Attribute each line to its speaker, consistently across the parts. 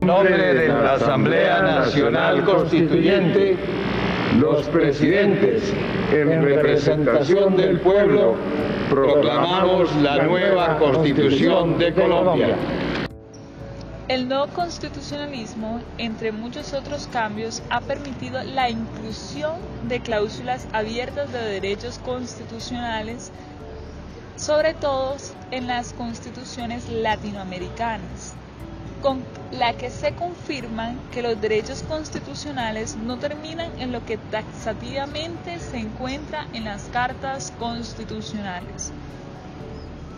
Speaker 1: En nombre de la Asamblea Nacional Constituyente, los presidentes, en representación del pueblo, proclamamos la nueva Constitución de Colombia.
Speaker 2: El nuevo constitucionalismo, entre muchos otros cambios, ha permitido la inclusión de cláusulas abiertas de derechos constitucionales, sobre todo en las constituciones latinoamericanas, con la que se confirman que los derechos constitucionales no terminan en lo que taxativamente se encuentra en las cartas constitucionales.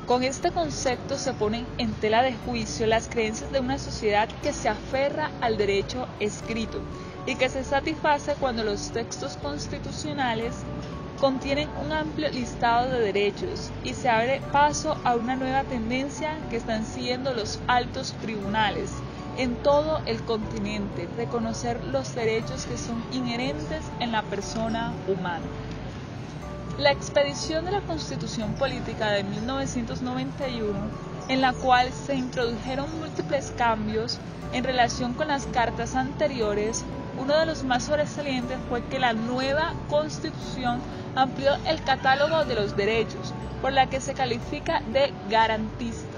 Speaker 2: Con este concepto se ponen en tela de juicio las creencias de una sociedad que se aferra al derecho escrito y que se satisface cuando los textos constitucionales contienen un amplio listado de derechos y se abre paso a una nueva tendencia que están siguiendo los altos tribunales en todo el continente: reconocer los derechos que son inherentes en la persona humana. La expedición de la Constitución Política de 1991, en la cual se introdujeron múltiples cambios en relación con las cartas anteriores, uno de los más sobresalientes fue que la nueva Constitución amplió el catálogo de los derechos, por la que se califica de garantista.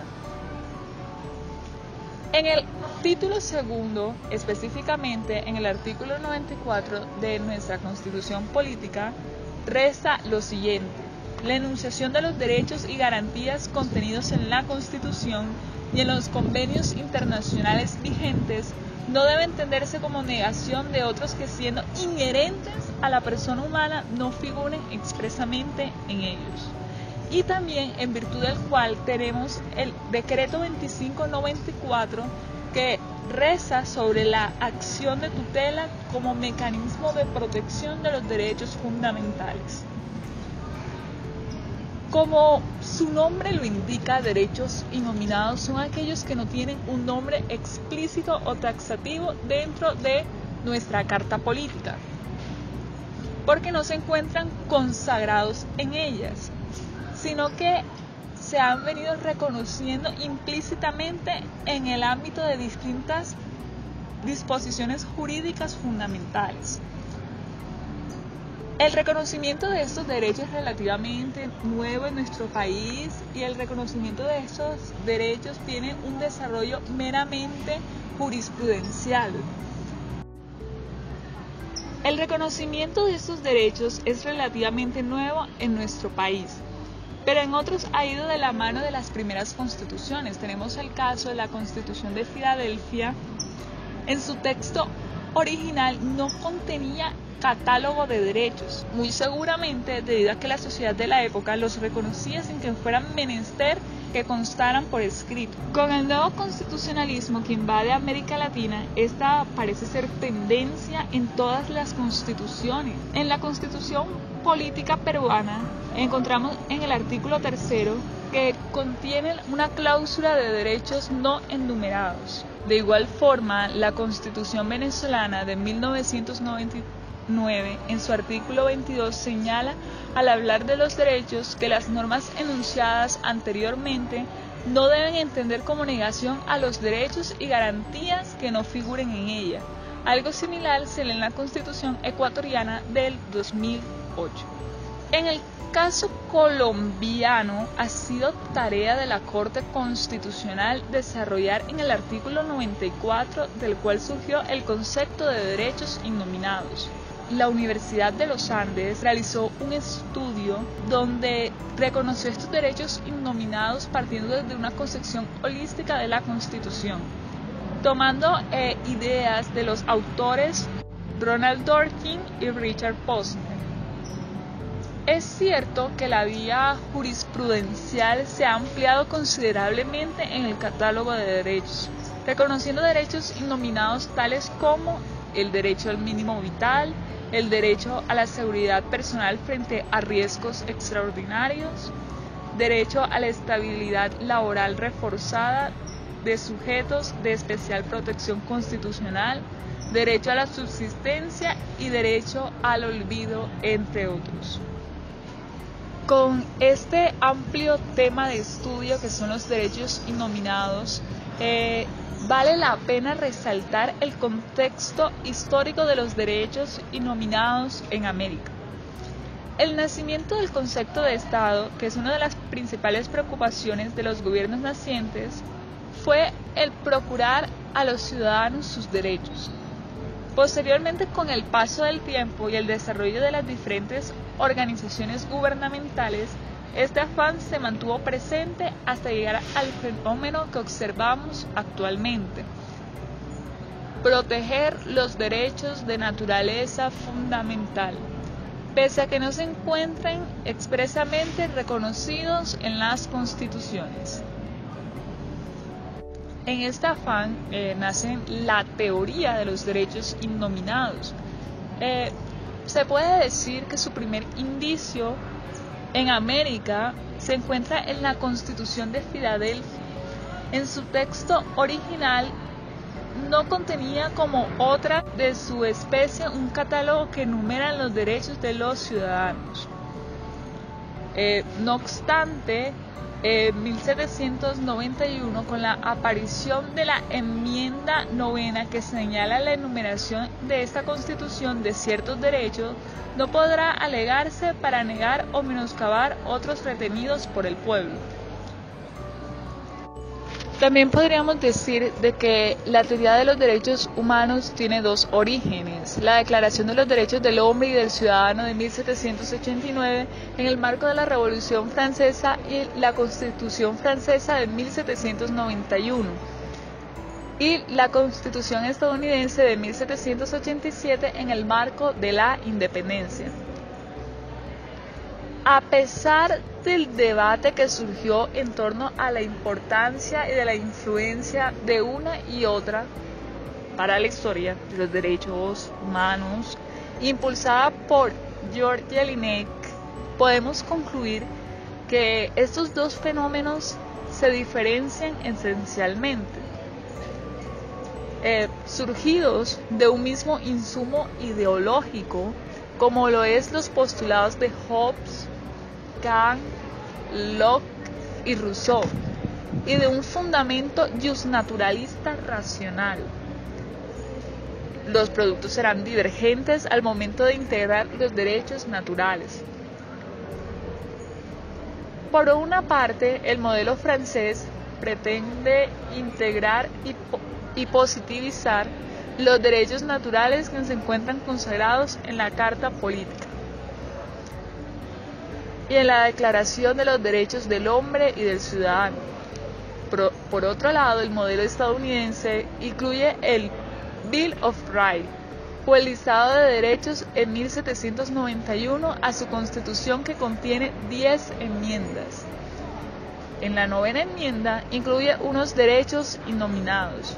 Speaker 2: En el título segundo, específicamente en el artículo 94 de nuestra Constitución Política, resta lo siguiente: la enunciación de los derechos y garantías contenidos en la Constitución y en los convenios internacionales vigentes no debe entenderse como negación de otros que, siendo inherentes a la persona humana, no figuren expresamente en ellos. Y también en virtud del cual tenemos el decreto 2594, que reza sobre la acción de tutela como mecanismo de protección de los derechos fundamentales. Como su nombre lo indica, derechos innominados son aquellos que no tienen un nombre explícito o taxativo dentro de nuestra Carta Política, porque no se encuentran consagrados en ellas, sino que se han venido reconociendo implícitamente en el ámbito de distintas disposiciones jurídicas fundamentales. El reconocimiento de estos derechos es relativamente nuevo en nuestro país, y el reconocimiento de estos derechos tiene un desarrollo meramente jurisprudencial. El reconocimiento de estos derechos es relativamente nuevo en nuestro país, pero en otros ha ido de la mano de las primeras constituciones. Tenemos el caso de la Constitución de Filadelfia. En su texto original no contenía catálogo de derechos, muy seguramente debido a que la sociedad de la época los reconocía sin que fueran menester que constaran por escrito. Con el nuevo constitucionalismo que invade América Latina, esta parece ser tendencia en todas las constituciones. En la Constitución Política peruana encontramos en el artículo 3 que contiene una cláusula de derechos no enumerados. De igual forma, la Constitución venezolana de 1999, en su artículo 22, señala, al hablar de los derechos, que las normas enunciadas anteriormente no deben entender como negación a los derechos y garantías que no figuren en ella. Algo similar se lee en la Constitución ecuatoriana del 2008. En el caso colombiano, ha sido tarea de la Corte Constitucional desarrollar en el artículo 94, del cual surgió el concepto de derechos innominados. La Universidad de los Andes realizó un estudio donde reconoció estos derechos innominados partiendo desde una concepción holística de la Constitución, tomando ideas de los autores Ronald Dworkin y Richard Posner. Es cierto que la vía jurisprudencial se ha ampliado considerablemente en el catálogo de derechos, reconociendo derechos innominados tales como el derecho al mínimo vital, el derecho a la seguridad personal frente a riesgos extraordinarios, derecho a la estabilidad laboral reforzada de sujetos de especial protección constitucional, derecho a la subsistencia y derecho al olvido, entre otros. Con este amplio tema de estudio que son los derechos innominados, vale la pena resaltar el contexto histórico de los derechos innominados en América. El nacimiento del concepto de Estado, que es una de las principales preocupaciones de los gobiernos nacientes, fue el procurar a los ciudadanos sus derechos. Posteriormente, con el paso del tiempo y el desarrollo de las diferentes organizaciones gubernamentales, este afán se mantuvo presente hasta llegar al fenómeno que observamos actualmente: proteger los derechos de naturaleza fundamental, pese a que no se encuentren expresamente reconocidos en las constituciones. En este afán nace la teoría de los derechos innominados. Se puede decir que su primer indicio en América se encuentra en la Constitución de Filadelfia. En su texto original no contenía como otra de su especie un catálogo que enumera los derechos de los ciudadanos. No obstante, en 1791, con la aparición de la enmienda novena que señala la enumeración de esta Constitución de ciertos derechos, no podrá alegarse para negar o menoscabar otros retenidos por el pueblo. También podríamos decir de que la teoría de los derechos humanos tiene dos orígenes: la Declaración de los Derechos del Hombre y del Ciudadano de 1789 en el marco de la Revolución Francesa y la Constitución Francesa de 1791 y la Constitución estadounidense de 1787 en el marco de la independencia. A pesar del debate que surgió en torno a la importancia y de la influencia de una y otra para la historia de los derechos humanos, impulsada por George Linec, podemos concluir que estos dos fenómenos se diferencian esencialmente, surgidos de un mismo insumo ideológico, como lo es los postulados de Hobbes, Kant, Locke y Rousseau, y de un fundamento justnaturalista racional. Los productos serán divergentes al momento de integrar los derechos naturales. Por una parte, el modelo francés pretende integrar y positivizar los derechos naturales que se encuentran consagrados en la Carta Política y en la Declaración de los Derechos del Hombre y del Ciudadano. Por otro lado, el modelo estadounidense incluye el Bill of Rights o el listado de derechos en 1791 a su Constitución, que contiene 10 enmiendas. En la novena enmienda incluye unos derechos innominados.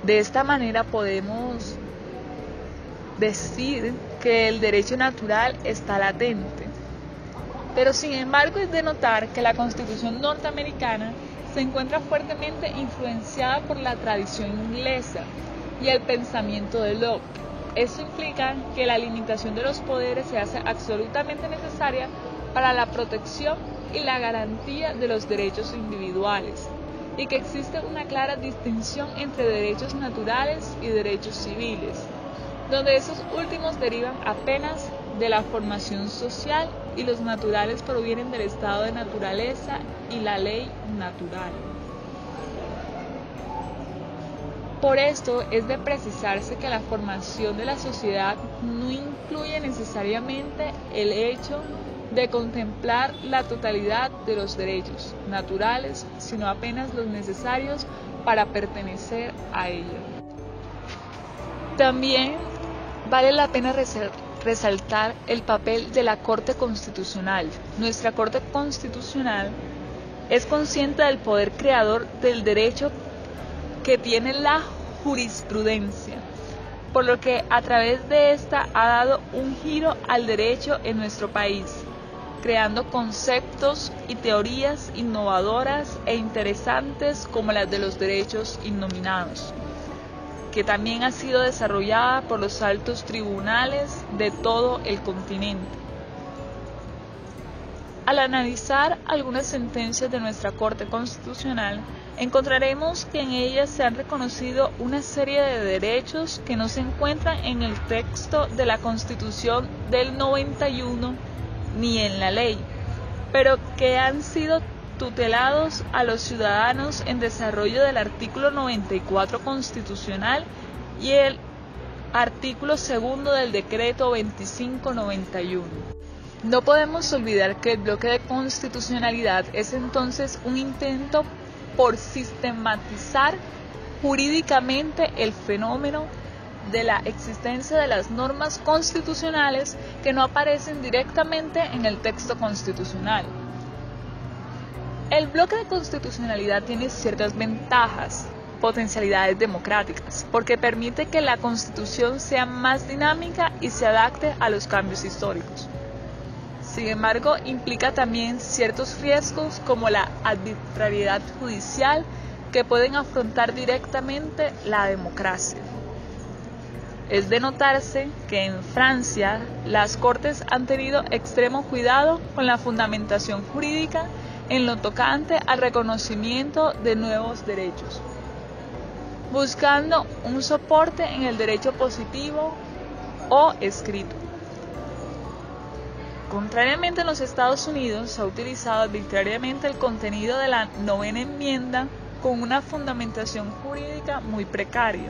Speaker 2: De esta manera podemos decir que el derecho natural está latente. Pero sin embargo es de notar que la Constitución norteamericana se encuentra fuertemente influenciada por la tradición inglesa y el pensamiento de Locke. Esto implica que la limitación de los poderes se hace absolutamente necesaria para la protección y la garantía de los derechos individuales, y que existe una clara distinción entre derechos naturales y derechos civiles, donde esos últimos derivan apenas de la formación social y los naturales provienen del estado de naturaleza y la ley natural. Por esto es de precisarse que la formación de la sociedad no incluye necesariamente el hecho de contemplar la totalidad de los derechos naturales, sino apenas los necesarios para pertenecer a ella. También vale la pena resaltar el papel de la Corte Constitucional. Nuestra Corte Constitucional es consciente del poder creador del derecho que tiene la jurisprudencia, por lo que a través de esta ha dado un giro al derecho en nuestro país, creando conceptos y teorías innovadoras e interesantes como las de los derechos innominados, que también ha sido desarrollada por los altos tribunales de todo el continente. Al analizar algunas sentencias de nuestra Corte Constitucional, encontraremos que en ellas se han reconocido una serie de derechos que no se encuentran en el texto de la Constitución del 91 ni en la ley, pero que han sido tutelados a los ciudadanos en desarrollo del artículo 94 constitucional y el artículo 2 del decreto 2591. No podemos olvidar que el bloque de constitucionalidad es entonces un intento por sistematizar jurídicamente el fenómeno de la existencia de las normas constitucionales que no aparecen directamente en el texto constitucional. El bloque de constitucionalidad tiene ciertas ventajas, potencialidades democráticas, porque permite que la Constitución sea más dinámica y se adapte a los cambios históricos. Sin embargo, implica también ciertos riesgos como la arbitrariedad judicial que pueden afrontar directamente la democracia. Es de notarse que en Francia las Cortes han tenido extremo cuidado con la fundamentación jurídica en lo tocante al reconocimiento de nuevos derechos, buscando un soporte en el derecho positivo o escrito. Contrariamente en los Estados Unidos, se ha utilizado arbitrariamente el contenido de la 9ª enmienda con una fundamentación jurídica muy precaria.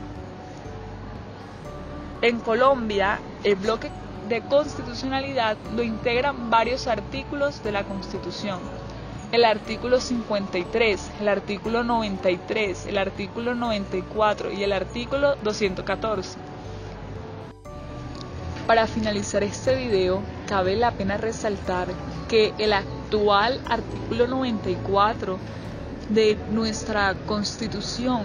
Speaker 2: En Colombia, el bloque de constitucionalidad lo integran varios artículos de la Constitución. El artículo 53, el artículo 93, el artículo 94 y el artículo 214. Para finalizar este video, cabe la pena resaltar que el actual artículo 94 de nuestra Constitución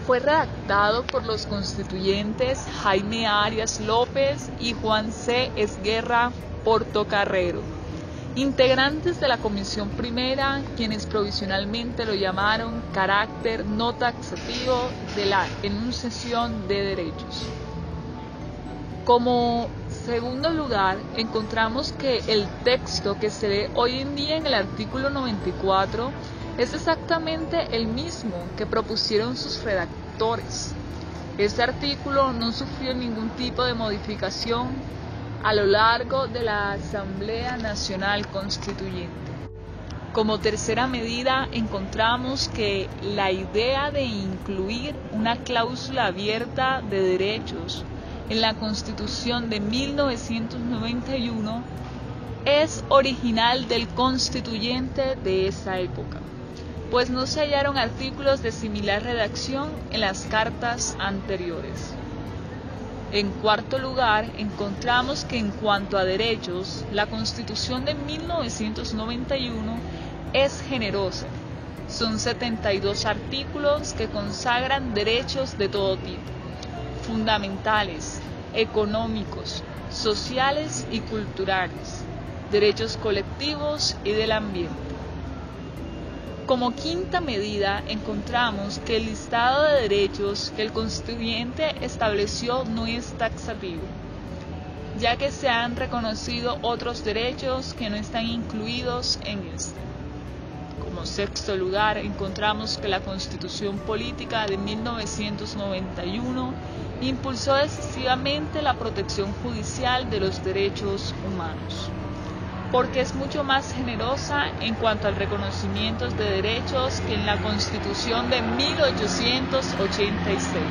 Speaker 2: fue redactado por los constituyentes Jaime Arias López y Juan C. Esguerra Portocarrero, integrantes de la Comisión Primera, quienes provisionalmente lo llamaron carácter no taxativo de la enunciación de derechos. Como segundo lugar, encontramos que el texto que se lee hoy en día en el artículo 94 es exactamente el mismo que propusieron sus redactores. Este artículo no sufrió ningún tipo de modificación a lo largo de la Asamblea Nacional Constituyente. Como tercera medida, encontramos que la idea de incluir una cláusula abierta de derechos en la Constitución de 1991 es original del constituyente de esa época, pues no se hallaron artículos de similar redacción en las cartas anteriores. En cuarto lugar, encontramos que en cuanto a derechos, la Constitución de 1991 es generosa. Son 72 artículos que consagran derechos de todo tipo, fundamentales, económicos, sociales y culturales, derechos colectivos y del ambiente. Como quinta medida, encontramos que el listado de derechos que el constituyente estableció no es taxativo, ya que se han reconocido otros derechos que no están incluidos en este. Como sexto lugar, encontramos que la Constitución Política de 1991 impulsó decisivamente la protección judicial de los derechos humanos, porque es mucho más generosa en cuanto al reconocimiento de derechos que en la Constitución de 1886.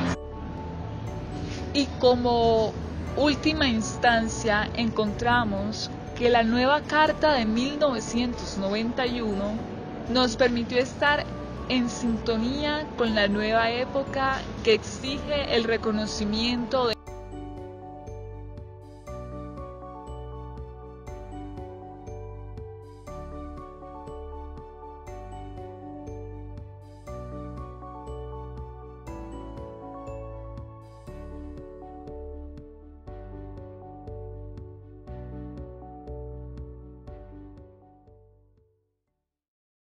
Speaker 2: Y como última instancia, encontramos que la nueva Carta de 1991 nos permitió estar en sintonía con la nueva época que exige el reconocimiento de